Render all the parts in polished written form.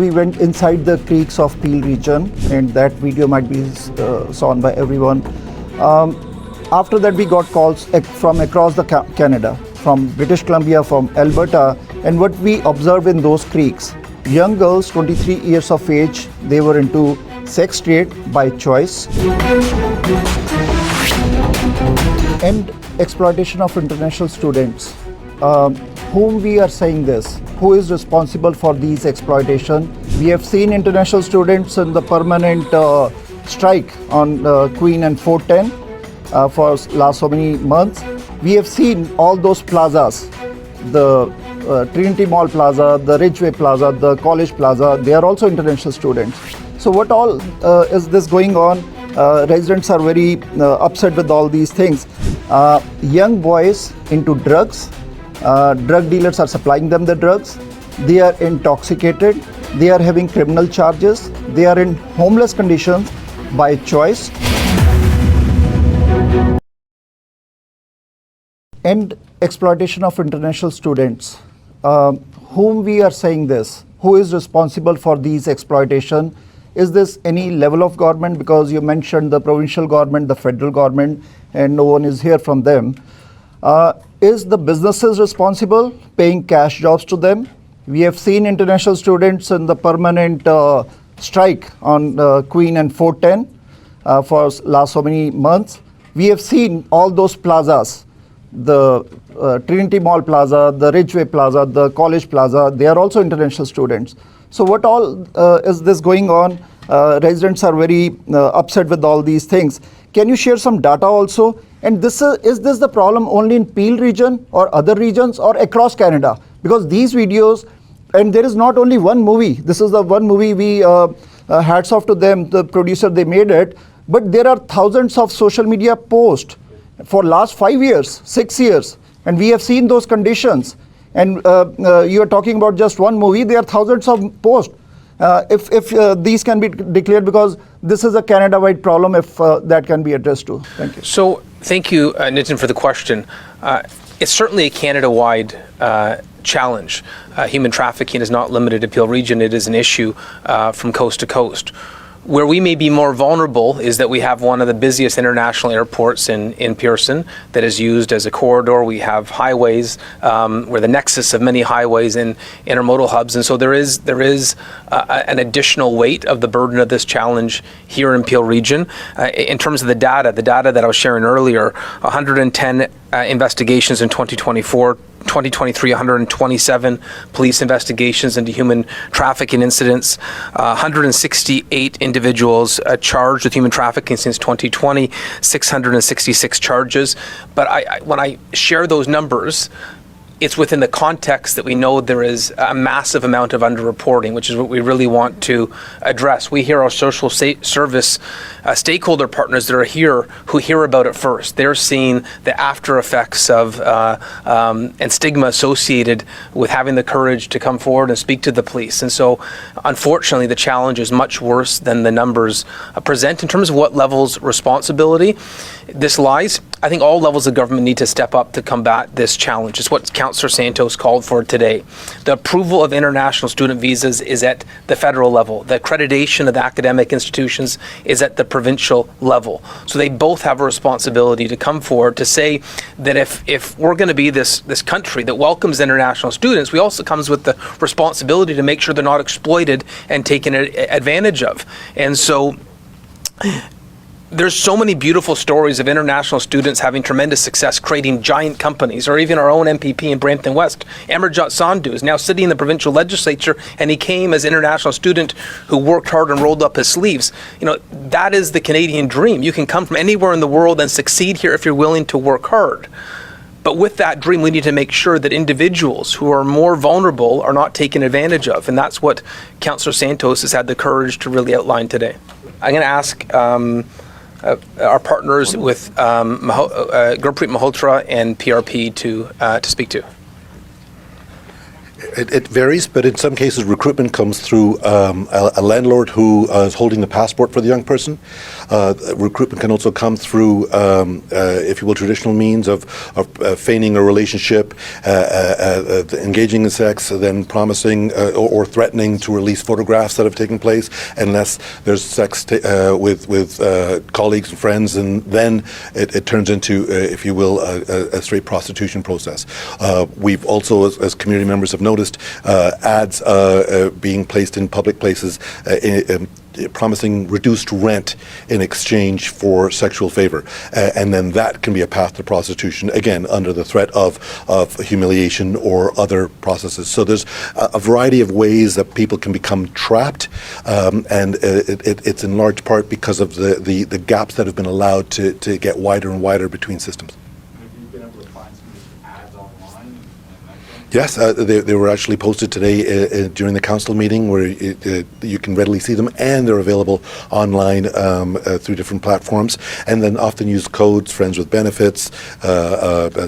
we went inside the creeks of Peel region, and that video might be seen by everyone. After that, we got calls from across the Canada, from British Columbia, from Alberta, and what we observed in those creeks, young girls, 23 years of age, they were into sex trade by choice, and exploitation of international students. Whom we are saying this? Who is responsible for these exploitation? We have seen international students in the permanent strike on Queen and 410 for last so many months. We have seen all those plazas, the Trinity Mall Plaza, the Ridgeway Plaza, the College Plaza, they are also international students. So what all is this going on? Residents are very upset with all these things. Young boys into drugs, drug dealers are supplying them the drugs, they are intoxicated, they are having criminal charges, they are in homeless conditions by choice. And exploitation of international students. Whom we are saying this? Who is responsible for these exploitation? Is this any level of government? Because you mentioned the provincial government, the federal government, and no one is here from them. Is the businesses responsible, paying cash jobs to them? We have seen international students in the permanent strike on Queen and 410 for last so many months. We have seen all those plazas, the Trinity Mall Plaza, the Ridgeway Plaza, the College Plaza, they are also international students. So what all is this going on? Residents are very upset with all these things. Can you share some data also? And is this the problem only in Peel region or other regions or across Canada? Because these videos, and there is not only one movie, this is the one movie we, hats off to them, the producer, they made it, but there are thousands of social media posts for last 5 years, 6 years, and we have seen those conditions. And you are talking about just one movie, there are thousands of posts. If these can be declared, because this is a Canada-wide problem, if that can be addressed too. Thank you. So thank you, Nitin, for the question. It's certainly a Canada-wide challenge. Human trafficking is not limited to Peel region. It is an issue from coast to coast. Where we may be more vulnerable is that we have one of the busiest international airports in Pearson that is used as a corridor. We have highways, we're the nexus of many highways and intermodal hubs, and so there is an additional weight of the burden of this challenge here in Peel region. In terms of the data that I was sharing earlier, 110 investigations in 2024. 2023, 127 police investigations into human trafficking incidents, 168 individuals charged with human trafficking since 2020, 666 charges. But when I share those numbers, it's within the context that we know there is a massive amount of underreporting, which is what we really want to address. We hear our social service stakeholder partners that are here who hear about it first. They're seeing the after effects of and stigma associated with having the courage to come forward and speak to the police. And so, unfortunately, the challenge is much worse than the numbers present in terms of what levels responsibility this lies. I think all levels of government need to step up to combat this challenge. It's what Councillor Santos called for today. The approval of international student visas is at the federal level. The accreditation of the academic institutions is at the provincial level. So they both have a responsibility to come forward to say that if we're going to be this country that welcomes international students, we also comes with the responsibility to make sure they're not exploited and taken advantage of. And so there's so many beautiful stories of international students having tremendous success creating giant companies, or even our own MPP in Brampton West, Amarjot Sandhu, is now sitting in the provincial legislature, and he came as an international student who worked hard and rolled up his sleeves. You know, that is the Canadian dream. You can come from anywhere in the world and succeed here if you're willing to work hard. But with that dream, we need to make sure that individuals who are more vulnerable are not taken advantage of, and that's what Councillor Santos has had the courage to really outline today. I'm going to ask our partners with Gurpreet Malhotra and PRP to speak to. It varies, but in some cases recruitment comes through a landlord who is holding the passport for the young person. Recruitment can also come through, if you will, traditional means of feigning a relationship, engaging in sex, then promising or threatening to release photographs that have taken place unless there's sex with colleagues and friends, and then it turns into, if you will, a straight prostitution process. We've also, as community members have noticed, ads being placed in public places promising reduced rent in exchange for sexual favor. And then that can be a path to prostitution, again, under the threat of humiliation or other processes. So there's a variety of ways that people can become trapped, and it's in large part because of the gaps that have been allowed to get wider and wider between systems. Yes, they were actually posted today during the council meeting, where you can readily see them, and they're available online through different platforms, and then often use codes, friends with benefits,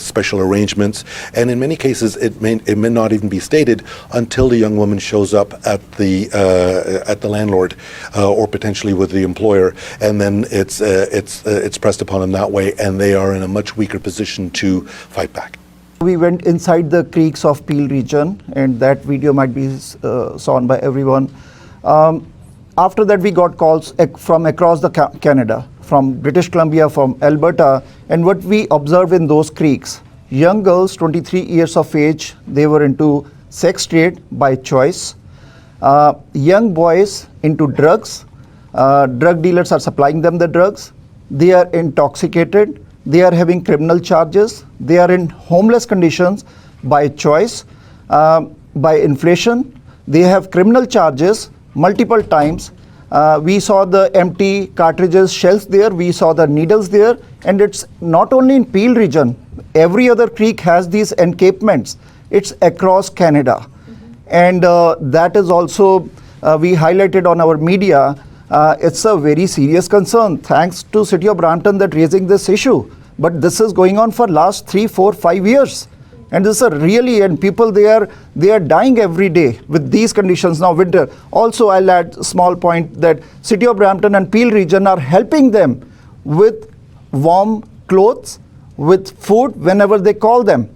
special arrangements, and in many cases it may not even be stated until the young woman shows up at the landlord or potentially with the employer, and then it's pressed upon them that way, and they are in a much weaker position to fight back. We went inside the creeks of Peel region, and that video might be seen by everyone. After that, we got calls from across the Canada, from British Columbia, from Alberta, and what we observed in those creeks, young girls, 23 years of age, they were into sex trade by choice. Young boys into drugs. Drug dealers are supplying them the drugs. They are intoxicated. They are having criminal charges. They are in homeless conditions by choice, by inflation. They have criminal charges multiple times. We saw the empty cartridges, shells there. We saw the needles there. And it's not only in Peel region. Every other creek has these encampments. It's across Canada. And that is also, we highlighted on our media. It's a very serious concern. Thanks to City of Brampton that raising this issue. But this is going on for last 3, 4, 5 years. And this is really, and people, they are dying every day with these conditions now, winter. Also, I'll add a small point that City of Brampton and Peel region are helping them with warm clothes, with food whenever they call them.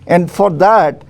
And for that,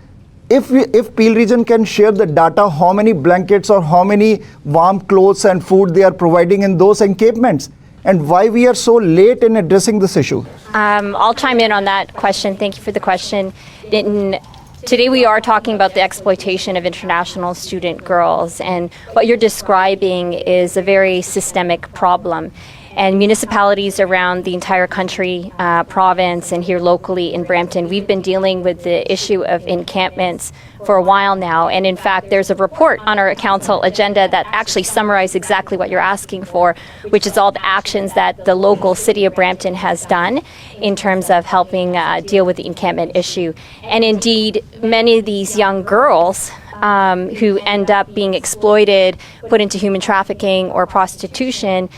if Peel region can share the data, how many blankets or how many warm clothes and food they are providing in those encampments, and why we are so late in addressing this issue. I'll chime in on that question. Thank you for the question. Today we are talking about the exploitation of international student girls, and what you're describing is a very systemic problem. And municipalities around the entire country, province, and here locally in Brampton, we've been dealing with the issue of encampments for a while now. And in fact, there's a report on our council agenda that actually summarizes exactly what you're asking for, which is all the actions that the local City of Brampton has done in terms of helping deal with the encampment issue. And indeed, many of these young girls who end up being exploited, put into human trafficking or prostitution,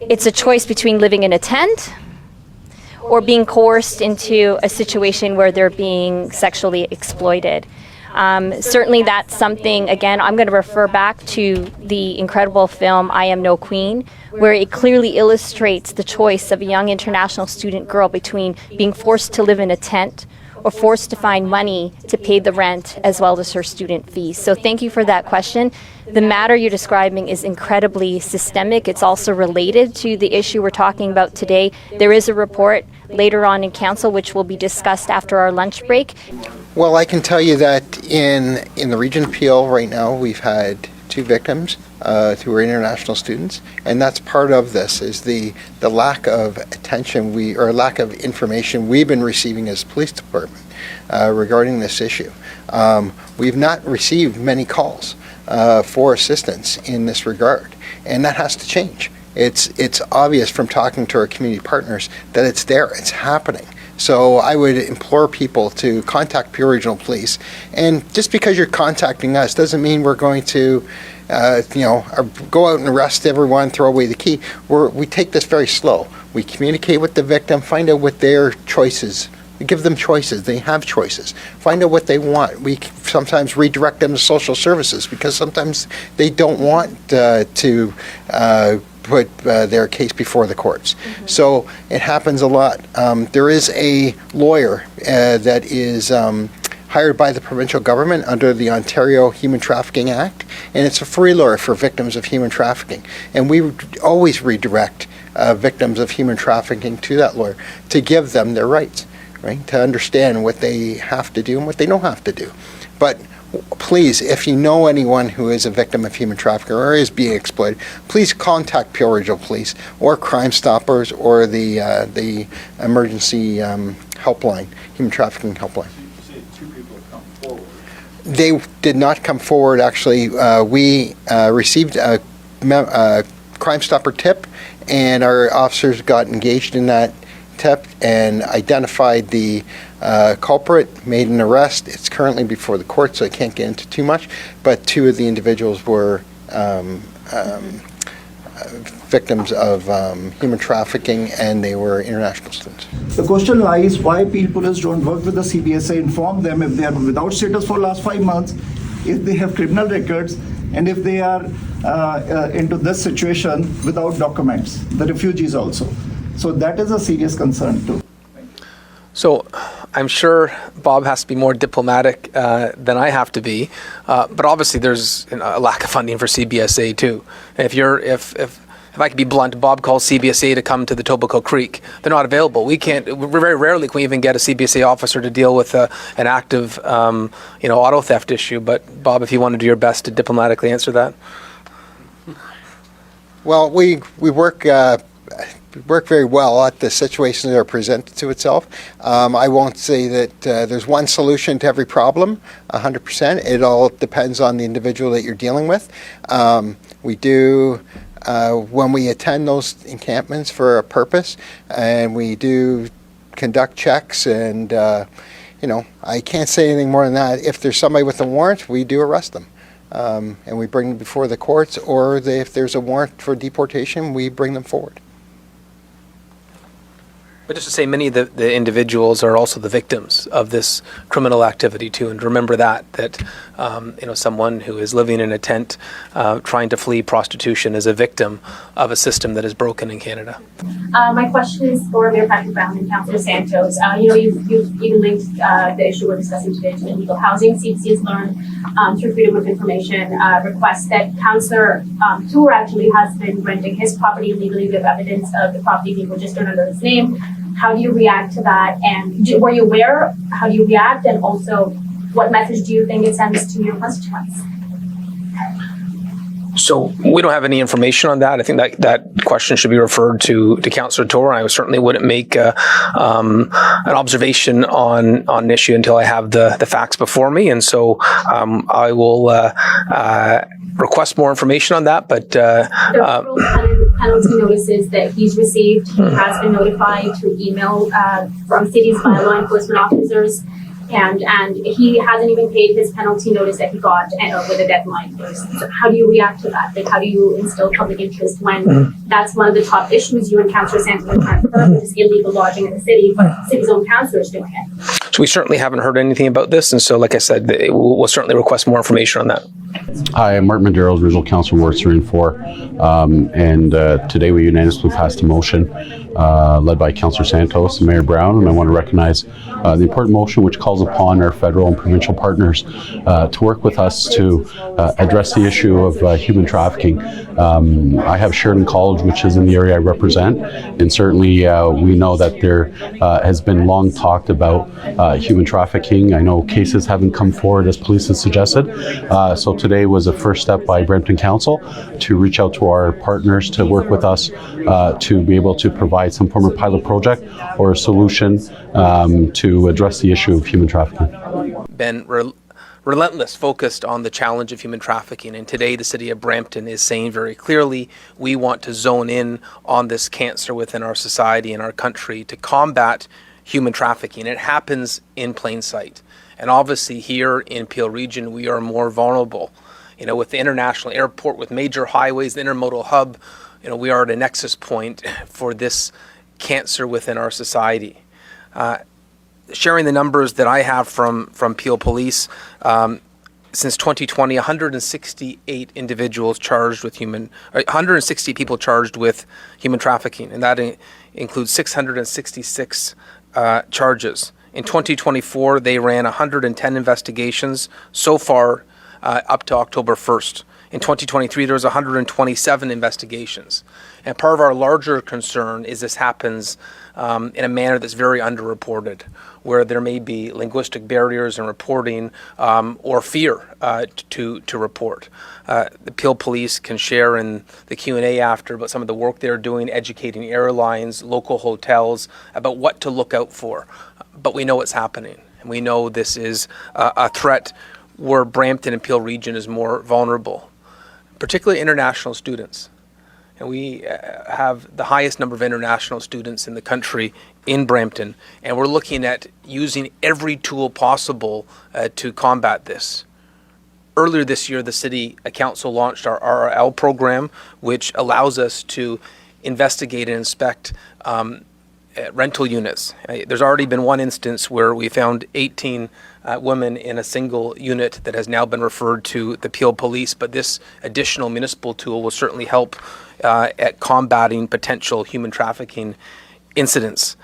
it's a choice between living in a tent or being coerced into a situation where they're being sexually exploited. Certainly that's something, again, I'm going to refer back to the incredible film I Am No Queen, where it clearly illustrates the choice of a young international student girl between being forced to live in a tent or forced to find money to pay the rent as well as her student fees. So thank you for that question. The matter you're describing is incredibly systemic. It's also related to the issue we're talking about today. There is a report later on in council which will be discussed after our lunch break. Well, I can tell you that in the region of Peel right now, we've had 2 victims who are international students, and that's part of this, is the lack of attention or lack of information we've been receiving as police department regarding this issue. We've not received many calls for assistance in this regard, and that has to change. It's obvious from talking to our community partners that it's there, it's happening. So I would implore people to contact Peel Regional Police, and just because you're contacting us doesn't mean we're going to go out and arrest everyone, throw away the key. We take this very slow. We communicate with the victim, find out what their choices Give them choices. They have choices. Find out what they want. We sometimes redirect them to social services because sometimes they don't want to put their case before the courts. So it happens a lot. There is a lawyer that is hired by the provincial government under the Ontario Human Trafficking Act, and it's a free lawyer for victims of human trafficking. And we always redirect victims of human trafficking to that lawyer to give them their rights, right? To understand what they have to do and what they don't have to do. But please, if you know anyone who is a victim of human trafficking or is being exploited, please contact Peel Regional Police or Crime Stoppers or the emergency helpline, human trafficking helpline. They did not come forward, actually. We received a Crime Stopper tip, and our officers got engaged in that tip and identified the culprit, made an arrest. It's currently before the court, so I can't get into too much, but 2 of the individuals were victims of human trafficking, and they were international students. The question lies why Peel Police don't work with the CBSA, inform them if they are without status for last 5 months, if they have criminal records, and if they are into this situation without documents, the refugees also. So that is a serious concern too. So I'm sure Bob has to be more diplomatic than I have to be, but obviously there's a lack of funding for CBSA too. And if I could be blunt, Bob calls CBSA to come to the Tobico Creek. They're not available. Very rarely can we even get a CBSA officer to deal with an active, auto theft issue. But Bob, if you want to do your best to diplomatically answer that. Well, we work very well at the situations that are presented to itself. I won't say that there's one solution to every problem, 100%. It all depends on the individual that you're dealing with. We do, when we attend those encampments for a purpose, and we do conduct checks, and I can't say anything more than that. If there's somebody with a warrant, we do arrest them. And we bring them before the courts, or if there's a warrant for deportation, we bring them forward. But just to say, many of the individuals are also the victims of this criminal activity too, and remember that someone who is living in a tent trying to flee prostitution is a victim of a system that is broken in Canada. My question is for Mayor Patrick Brown and Councillor Santos. You've even linked the issue we're discussing today to illegal housing. CBC has learned through Freedom of Information requests that Councillor Tour actually has been renting his property illegally. We have evidence of the property being registered under his name. How do you react to that? And were you aware? How do you react? And also, what message do you think it sends to your constituents? So we don't have any information on that. I think that question should be referred to Councillor Tour. I certainly wouldn't make an observation on an issue until I have the facts before me. And so I will request more information on that. But penalty notices that he's received. He has been notified through email from cities by law enforcement officers, and he hasn't even paid his penalty notice that he got with a deadline. So how do you react to that? Like, how do you instill public interest when that's one of the top issues you and Councillor Santos are trying to curb, which is illegal lodging in the city, but the city's own councillors doing it? So we certainly haven't heard anything about this, and so, like I said, we'll certainly request more information on that. Hi, I'm Mark Maderos, Regional Council Wards 3 and 4, and today we unanimously passed a motion led by Councillor Santos and Mayor Brown, and I want to recognize the important motion which calls upon our federal and provincial partners to work with us to address the issue of human trafficking. I have Sheridan College, which is in the area I represent, and certainly we know that there has been long talked about human trafficking. I know cases haven't come forward as police has suggested, so today was a first step by Brampton Council to reach out to our partners to work with us to be able to provide some form of pilot project or a solution to address the issue of human trafficking. Been relentless, focused on the challenge of human trafficking, and today the city of Brampton is saying very clearly we want to zone in on this cancer within our society and our country to combat human trafficking. It happens in plain sight. And obviously here in Peel Region, we are more vulnerable. With the international airport, with major highways, the intermodal hub, we are at a nexus point for this cancer within our society. sharing the numbers that I have from Peel Police, since 2020, 168 individuals charged with 160 people charged with human trafficking, and that includes 666 charges. In 2024, they ran 110 investigations so far up to October 1st. In 2023, there was 127 investigations. And part of our larger concern is this happens in a manner that's very underreported, where there may be linguistic barriers in reporting or fear to report. The Peel Police can share in the Q&A after about some of the work they're doing, educating airlines, local hotels about what to look out for. But we know it's happening, and we know this is a threat where Brampton and Peel region is more vulnerable, particularly international students. And we have the highest number of international students in the country in Brampton, and we're looking at using every tool possible to combat this. Earlier this year, the City Council launched our RRL program, which allows us to investigate and inspect rental units. There's already been one instance where we found 18 women in a single unit that has now been referred to the Peel Police, but this additional municipal tool will certainly help at combating potential human trafficking incidents.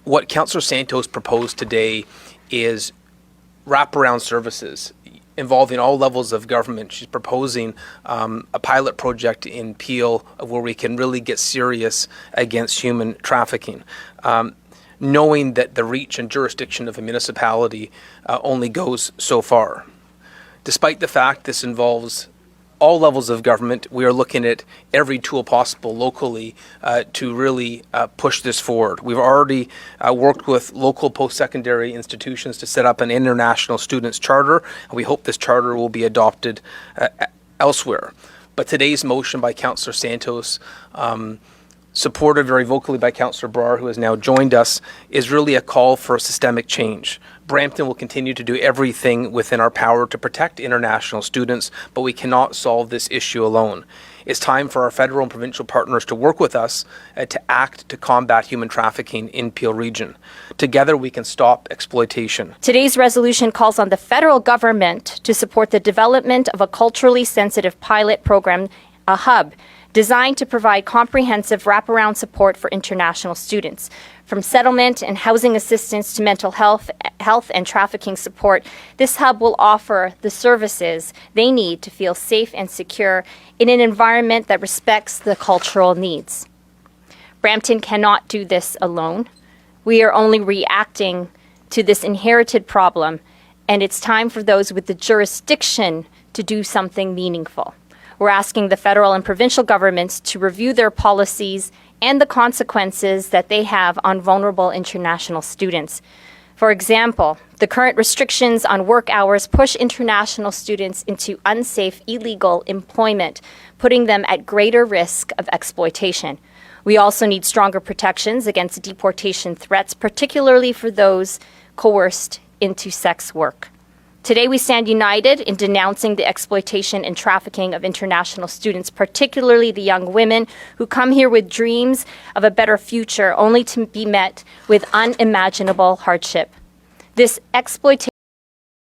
What Councillor Santos proposed today is wraparound services involving all levels of government. She's proposing a pilot project in Peel where we can really get serious against human trafficking, knowing that the reach and jurisdiction of a municipality only goes so far. Despite the fact this involves all levels of government, we are looking at every tool possible locally to really push this forward. We've already worked with local post-secondary institutions to set up an international students charter, and we hope this charter will be adopted elsewhere. But today's motion by Councillor Santos, supported very vocally by Councillor Brar, who has now joined us, is really a call for systemic change. Brampton will continue to do everything within our power to protect international students, but we cannot solve this issue alone. It's time for our federal and provincial partners to work with us to act to combat human trafficking in Peel region. Together we can stop exploitation. Today's resolution calls on the federal government to support the development of a culturally sensitive pilot program, a hub, designed to provide comprehensive wraparound support for international students. From settlement and housing assistance to mental health and trafficking support, this hub will offer the services they need to feel safe and secure in an environment that respects the cultural needs. Brampton cannot do this alone. We are only reacting to this inherited problem, and it's time for those with the jurisdiction to do something meaningful. We're asking the federal and provincial governments to review their policies and the consequences that they have on vulnerable international students. For example, the current restrictions on work hours push international students into unsafe, illegal employment, putting them at greater risk of exploitation. We also need stronger protections against deportation threats, particularly for those coerced into sex work. Today, we stand united in denouncing the exploitation and trafficking of international students, particularly the young women who come here with dreams of a better future, only to be met with unimaginable hardship. This exploitation